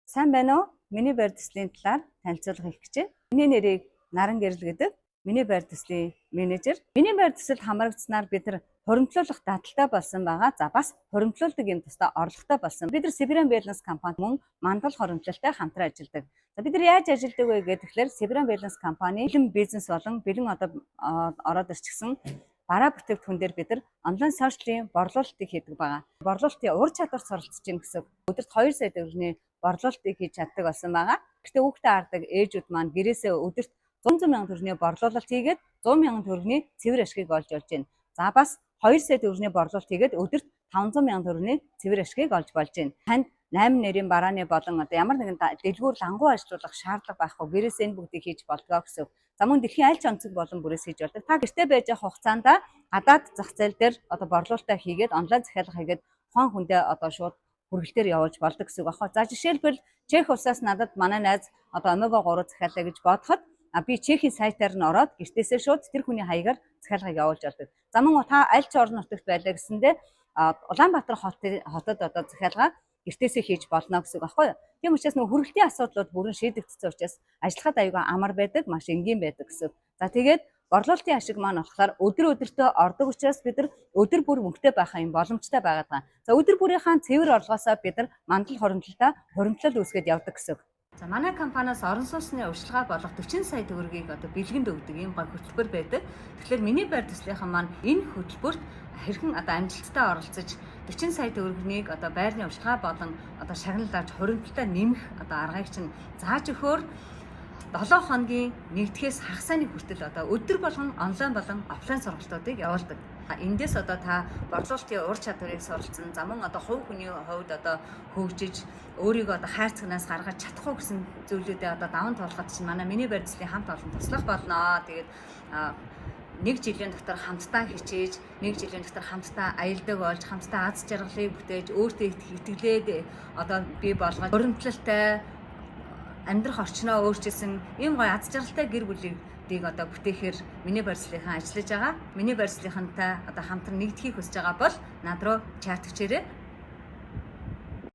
Сайн байна уу? Миний байр төслийн талаар танилцуулга хийх гэж байна. Миний нэрийг Наран Гэрэл гэдэг. Миний байр төслийн менежер. Миний байр төсөлд хамрагдсанаар бид нар хуримтлуулах даталтай болсон байгаа. За бас хуримтлуулдаг юм тусдаа орлоготой болсон. Бид нар Сибирян Байланс компанид мөн мандал хуримтлалтай хамтран ажилладаг. За бид нар яаж ажилладаг вэ гэхээр Сибирян Байланс компани бэлэн бизнес болон бэлэн ороод ирчихсэн бараа бүтээгдэхүүн дээр бид нар онлайн сошиалын борлуулалтыг хийдэг байгаа. Борлуулалтын ур чадварт суралцж гин гэсэн. Өдөрт 2 сая төгрөгийн борлуулалтыг хийж чаддаг болсон байгаа. Гэхдээ хүүхдээ хардаг ээжүүд маань гэрээсээ өдөрт 100 мянган төгрөгийн борлуулалт хийгээд 100 мянган төгрөгийн цэвэр ашгийг олж болж байна. За бас 2 сая төгрөгийн борлуулалт хийгээд өдөрт 500 мянган төгрөгийн цэвэр ашгийг олж болж байна. Танд 8 нэрийн барааны болон ямар нэгэн дэлгүүр лангуу ажиллуулах шаардлага байхгүй. Гэрээсээ энэ бүгдийг хийж болдгоо гэсэн. За мөн дэлхийн аль ч онцөг болон бүрээс хийж болдог. Та гэртээ байж байгаа хугацаанд гадаад зах зээл дээр борлуулалтаа хийгээд онлайн захиалга хийгээд ухаан хүндээ шууд хүргэлтээр явуулж болдог гэсэн үг аахгүй. За жишээлбэл Чех улсаас надад манай найз омега 3 захиалаа гэж бодоход би Чехийн сайтаар нь ороод гэртээсээ шууд тэр хүний хаягаар захиалгыг явуулж болдог. За мөн та аль ч орон нутагт байлаа гэсэндээ Улаанбаатар хотод захиалгаа гэртээсээ хийж болно гэсэн үг аахгүй. Тийм учраас хүргэлтийн асуудлууд бүрэн шийдэгдсэн учраас ажиллахад аюулгүй амар байдаг, маш энгийн байдаг гэсэн. За тэгээд борлуулалтын ашиг маань болохоор өдөртөө ордог учраас бид нар өдөр бүр мөнгөтэй байх юм боломжтой байгаад байгаа. За өдөр бүрийнхаа цэвэр орлогоосоо бид нар мандал хуримтлал үүсгэж явдаг гэсэн. За манай компаниас орон сууцны урьдчилгаа болох 40 сая төгрөгийг бэлгэнд өгдөг ийм гой хөтөлбөр байдаг. Тэгэхээр миний байр төслийнхэн маань энэ хөтөлбөрт хэрхэн амжилттай оролцож 40 сая төгрөгийг байрны урьдчилгаа болон шагналж хуримтлалтаа нэмэх аргыг чинь зааж өгөхөөр 7 хоногийн нэгдгээс хагас сарын хүртэл өдөр болгон онлайн болон офлайн сургалтуудыг явуулдаг. Эндээс та борлуулалтын ур чадварыг суралцсан. За мөн хувь хүний хувьд хөгжиж өөрийгөө хайрцагнаас гаргаж чадахгүй гэсэн зүйлүүдээ даван туулахад чинь манай миний байр төслийн хамт олон туслах болно. Тэгээд нэг жилийн дотор хамтдаа хичээж, нэг жилийн дотор хамтдаа аялдаг болж, хамтдаа аз жаргалыг бүтээж, өөртөө итгэлээд бий болгож, хуримтлалтай амьдрах орчноо өөрчилсөн ийм гоё аз жаргалтай гэр бүлийг бүтээхээр миний байр төслийнхэн ажиллаж байгаа. Миний байр төслийнхэнтэй хамтран нэгдэхийг хүсэж байгаа бол над руу чат хийгээрэй.